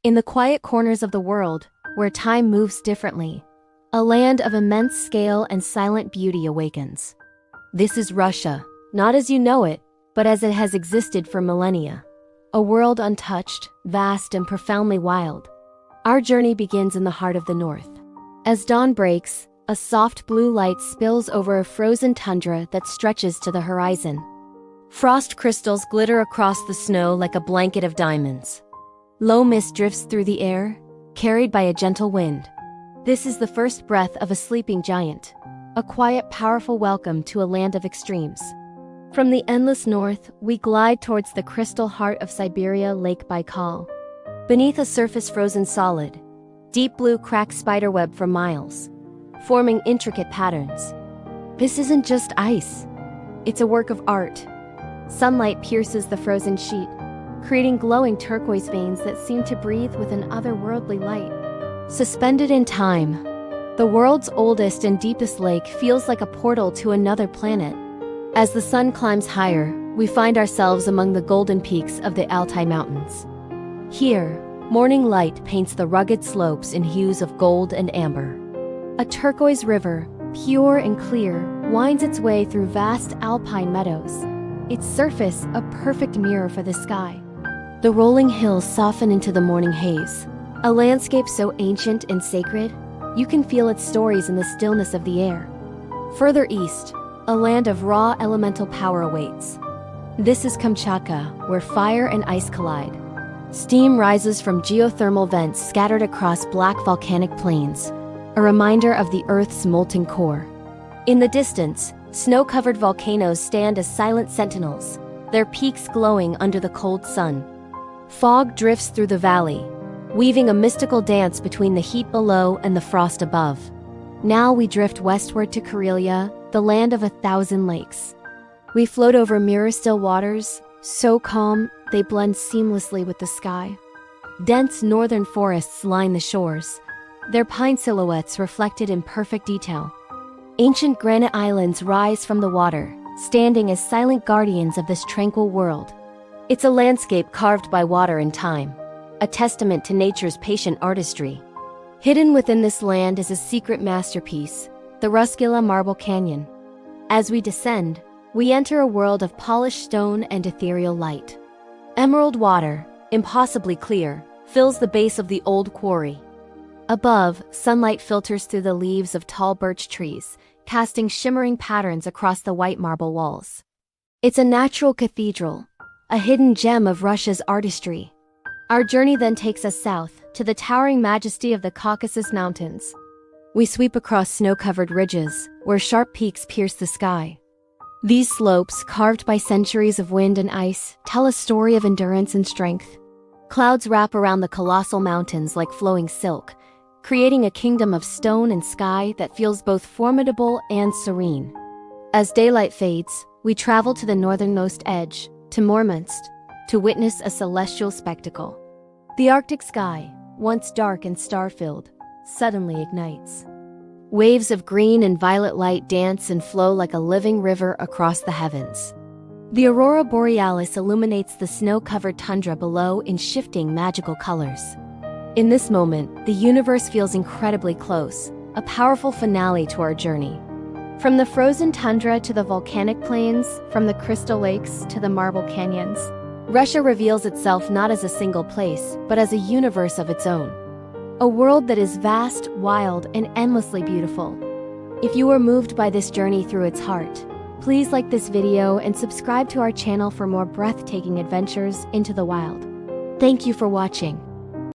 In the quiet corners of the world, where time moves differently, a land of immense scale and silent beauty awakens. This is Russia, not as you know it, but as it has existed for millennia. A world untouched, vast, and profoundly wild. Our journey begins in the heart of the north. As dawn breaks, a soft blue light spills over a frozen tundra that stretches to the horizon. Frost crystals glitter across the snow like a blanket of diamonds. Low mist drifts through the air, carried by a gentle wind. This is the first breath of a sleeping giant, a quiet, powerful welcome to a land of extremes. From the endless north, we glide towards the crystal heart of Siberia, Lake Baikal. Beneath a surface frozen solid, deep blue cracks spiderweb for miles, forming intricate patterns. This isn't just ice. It's a work of art. Sunlight pierces the frozen sheet, creating glowing turquoise veins that seem to breathe with an otherworldly light. Suspended in time, the world's oldest and deepest lake feels like a portal to another planet. As the sun climbs higher, we find ourselves among the golden peaks of the Altai mountains. Here, morning light paints the rugged slopes in hues of gold and amber. A turquoise river, pure and clear, winds its way through vast alpine meadows, its surface a perfect mirror for the sky. The rolling hills soften into the morning haze, a landscape so ancient and sacred, you can feel its stories in the stillness of the air. Further east, a land of raw elemental power awaits. This is Kamchatka, where fire and ice collide. Steam rises from geothermal vents scattered across black volcanic plains, a reminder of the Earth's molten core. In the distance, snow-covered volcanoes stand as silent sentinels, their peaks glowing under the cold sun. Fog drifts through the valley, weaving a mystical dance between the heat below and the frost above. Now we drift westward to Karelia, the land of 1,000 lakes. We float over mirror-still waters, so calm they blend seamlessly with the sky. Dense northern forests line the shores, their pine silhouettes reflected in perfect detail. Ancient granite islands rise from the water, standing as silent guardians of this tranquil world. It's a landscape carved by water and time, a testament to nature's patient artistry. Hidden within this land is a secret masterpiece, the Ruskila Marble Canyon. As we descend, we enter a world of polished stone and ethereal light. Emerald water, impossibly clear, fills the base of the old quarry. Above, sunlight filters through the leaves of tall birch trees, casting shimmering patterns across the white marble walls. It's a natural cathedral, a hidden gem of Russia's artistry. Our journey then takes us south, to the towering majesty of the Caucasus Mountains. We sweep across snow-covered ridges, where sharp peaks pierce the sky. These slopes, carved by centuries of wind and ice, tell a story of endurance and strength. Clouds wrap around the colossal mountains like flowing silk, creating a kingdom of stone and sky that feels both formidable and serene. As daylight fades, we travel to the northernmost edge, to Murmansk, to witness a celestial spectacle. The Arctic sky, once dark and star-filled, suddenly ignites. Waves of green and violet light dance and flow like a living river across the heavens. The aurora borealis illuminates the snow-covered tundra below in shifting magical colors. In this moment, the universe feels incredibly close, a powerful finale to our journey. From the frozen tundra to the volcanic plains, from the crystal lakes to the marble canyons, Russia reveals itself not as a single place, but as a universe of its own. A world that is vast, wild, and endlessly beautiful. If you were moved by this journey through its heart, please like this video and subscribe to our channel for more breathtaking adventures into the wild. Thank you for watching.